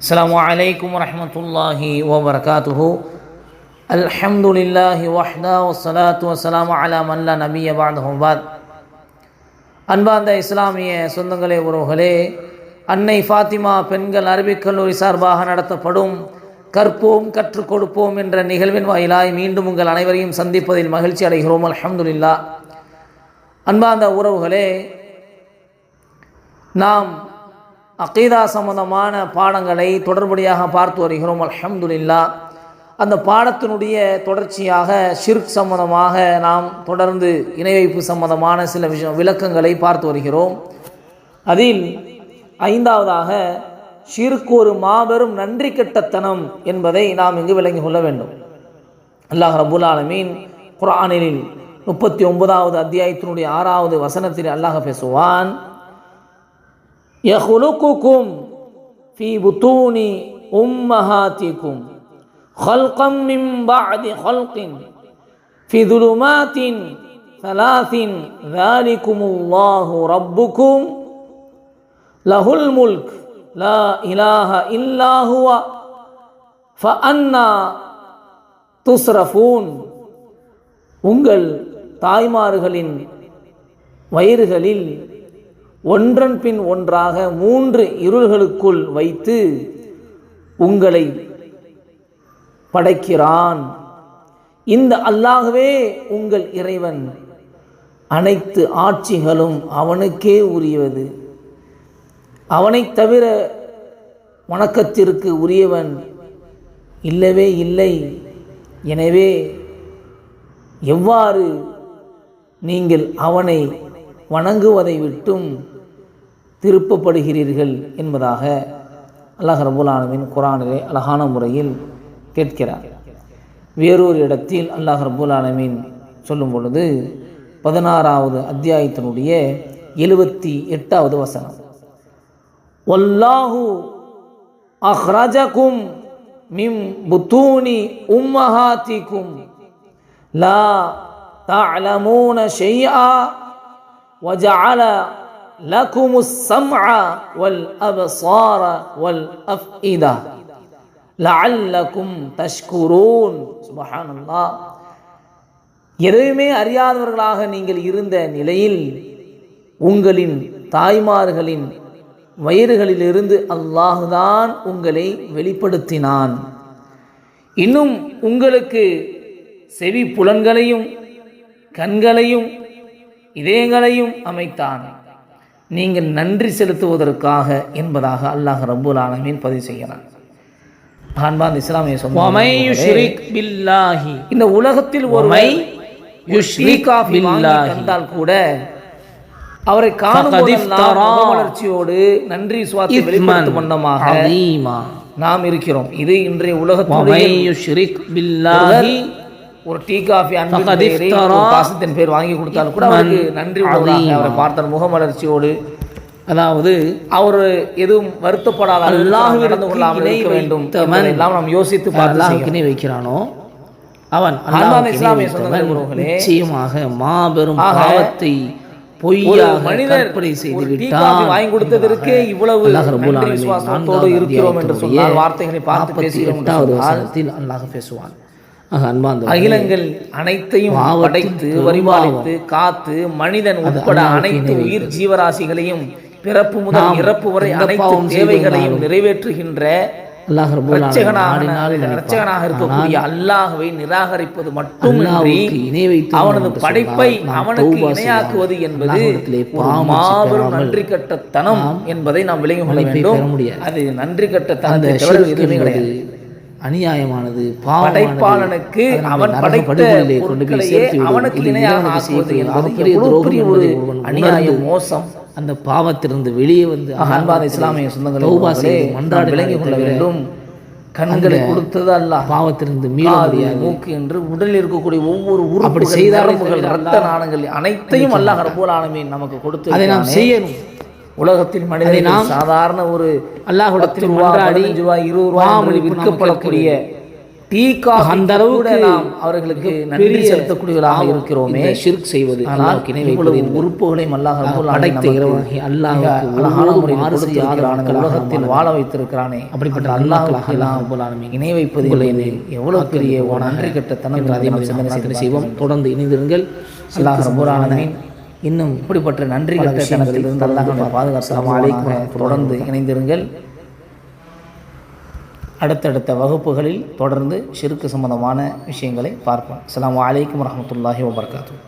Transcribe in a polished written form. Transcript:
அஸ்ஸலாமு அலைக்கும் வரஹ்மத்துல்லாஹி வபரகாத்துஹு. அல்ஹம்துலில்லாஹி வஹ்தா வஸ்ஸலாத்து வஸ்ஸலாமு அலா மன் லா நபிய்ய பஅதஹு பாத். அன்பார்ந்த இஸ்லாமிய சொந்தங்களே, உறவுகளே, அன்னை ஃபாத்திமா பெண்கள் அரபிக் கல்லூரி சார்பாக நடத்தப்படும் கற்போம் கற்றுக் கொடுப்போம் என்ற நிகழ்வின் வாயிலாய் மீண்டும் உங்கள் அனைவரையும் சந்திப்பதில் மகிழ்ச்சி அடைகிறோம். அல்ஹம்துலில்லாஹ். அன்பார்ந்த உறவுகளே, நாம் அகீதா சம்பந்தமான பாடங்களை தொடர்படியாக பார்த்து வருகிறோம். அல்ஹம்துலில்லாஹ். அந்த பாடத்தினுடைய தொடர்ச்சியாக ஷிர்க் சம்பந்தமாக நாம் தொடர்ந்து இணை வைப்பு சம்பந்தமான சில விளக்கங்களை பார்த்து வருகிறோம். அதில் ஐந்தாவதாக ஷிர்க் ஒரு மாபெரும் நன்றி கெட்டத்தனம் என்பதை நாம் இங்கு விளங்கிக் கொள்ள வேண்டும். அல்லாஹ் ரப்புல் ஆலமீன் குர்ஆனில் 39வது அத்தியாயத்தினுடைய 6வது வசனத்தில் அல்லாஹ் பேசுவான், யஹ்லுகுகும் ஃபீ புத்தூனி உம்மஹாத்திகும் خلقا من بعد خلق في ظلمات ثلاث ذلكم الله ربكم له الملك لا إله إلا هو فأنا تصرفون. உங்கள் தாய்மார்களின் வயிறுகளில் ஒன்றன் பின் ஒன்றாக 3 இருள்களுக்குள் வைத்து உங்களை படைக்கிறான். இந்த அல்லாஹ்வே உங்கள் இறைவன், அனைத்து ஆட்சிகளும் அவனுக்கே உரியது, அவனைத் தவிர வணக்கத்திற்கு உரியவன் இல்லவே இல்லை. எனவே எவ்வாறு நீங்கள் அவனை வணங்குவதை விட்டும் திருப்பப்படுகிறீர்கள் என்பதாக அல்லாஹ் ரப்புல் ஆலமீன் குர்ஆனிலே அழகான முறையில் கேட்கிறார். வேறொரு இடத்தில் அல்லாஹ் ரப்புல் ஆலமீன் சொல்லும் பொழுது 16வது அத்தியாயத்தினுடைய 78வது வசனம், வல்லாஹு அஹ்ரஜகும் மின் புத்தூனி உம்மஹாத்திகும் லா தஅலமூன ஷைஆ வஜஅல லகுமுஸ் ஸம்அ வல் அப்ஸார வல் அஃஇதா லஅல்லகும் தஷ்குரூன். சுப்ஹானல்லாஹ். எதுவுமே அறியாதவர்களாக நீங்கள் இருந்த நிலையில் உங்களின் தாய்மார்களின் வயிறுகளிலிருந்து அல்லாஹ்தான் உங்களை வெளிப்படுத்தினான். இன்னும் உங்களுக்கு செவி புலன்களையும் கண்களையும் இதயங்களையும் அமைத்தான், நீங்கள் நன்றி செலுத்துவதற்காக என்பதாக அல்லாஹ் ரப்புல் ஆலமீன் பதிவு செய்கிறான். அன்பார்ந்த இஸ்லாமிய சொந்தங்களே, இந்த உலகத்தில் ஒருமை கண்டால் கூட அவரை காணும்போது நன்றி சுவாத்தை வெளிப்படுத்தும் வண்ணமாக நாம் இருக்கிறோம். இது இன்றைய உலகத்தில் ஒரு டீ காஃபி அன்பின் பேர் வாங்கி கொடுத்தாலும் கூட அவருக்கு நன்றி அவரை பார்த்த முகமலர்ச்சியோடு, அதாவது அவர் எதுவும் வருத்தப்படாத நடந்து கொள்ளாமல் இருக்க வேண்டும் எல்லாம் நாம் யோசித்து பார்த்து வைக்கிறானோ அவன் இஸ்லாமிய நிச்சயமாக மாபெரும் பாவத்தை மனிதர் வாங்கி கொடுத்ததற்கு இவ்வளவு விசுவாசத்தோடு இருக்கிறோம் என்று சொன்னால் வார்த்தைகளை பார்த்து பேசுகிறோம். அல்லாஹ் பேசுவான், அகிலங்கள் அனைத்தையும் படைத்து பரிபாலித்து காத்து மனிதன் உட்பட அனைத்து உயிர் ஜீவராசிகளையும் பிறப்பு முதல் இறப்பு வரை அனைத்து தேவைகளையும் நிறைவேற்றுகின்ற இரட்சகனாக இருக்கக்கூடிய அல்லாஹ்வை நிராகரிப்பது மட்டுமின்றி அவனது படைப்பை அவனுக்கு இணையாக்குவது என்பது மாபெரும் நன்றி கெட்டத்தனம் என்பதை நாம் விளங்கிக் கொள்ள வேண்டும். அது நன்றி கெட்டத்தனத்தை தவிர எதுவுமே கிடையாது. அநியாயமானது. படைப்பாளனுக்கு அவன் படைத்த பொருட்களையே அவனுக்கு இணையாக ஆக்குவது என்பது ஒரு அநியாயம், மோசம். அந்த பாவத்திலிருந்து வெளியே வந்து அன்பான இஸ்லாமிய சொந்தங்களே மன்றாட விளங்கிக் கொள்ள வேண்டும். கண்களை கொடுத்தது அல்லாஹ், பாவத்திலிருந்து மீள முடியாது. மூக்கு என்று உடலில் இருக்கக்கூடிய ஒவ்வொரு உறுப்பு செய்தாலும் இரத்த நாணங்கள் அனைத்தையும் அல்லாஹ் ரப்புல் ஆலமீன் நமக்கு கொடுத்து அதை நாம் செய்யணும். உலகத்தில் மனிதனை நாம் சாதாரண ஒரு அல்லாஹ்விடத்தில் 10 ரூபாய் 20 ரூபாய் விற்கப்படக்கூடிய டீ காஃபி அந்த அளவுக்கு நாம் அவர்களுக்கு நன்றி செலுத்தக்கூடியவர்களாக இருக்கிறோமே. ஷிர்க் செய்வது, அல்லாஹ்வுக்கு இணை வைப்பது, உறுப்புகளையும் அல்லாஹ் படைத்த இறைவனாகிய அல்லாஹ்வுக்கு அழகான முறையில் கொடுத்திருக்கிறான், உலகத்தில் வாழ வைத்திருக்கிறானே. அப்படிப்பட்ட அல்லாஹ்வுக்கு இணை வைப்பது எவ்வளவு பெரிய ஒரு நன்றி கெட்ட தனம். அதே மாதிரி சிந்தனை செய்வோம். தொடர்ந்து இணைந்திருங்கள். அல்லாஹ் ரப்பல் ஆலமீன் இன்னும் இப்படிப்பட்ட நன்றி கெட்ட தனத்திலிருந்து அல்லாஹ் நம்மை பாதுகாப்பானாக. தொடர்ந்து இணைந்திருங்கள். அடுத்தடுத்த வகுப்புகளில் தொடர்ந்து ஷிர்க் சம்பந்தமான விஷயங்களை பார்ப்போம். அஸ்ஸலாமு அலைக்கும் வரஹ்மத்துல்லாஹி வபரகாத்துஹு.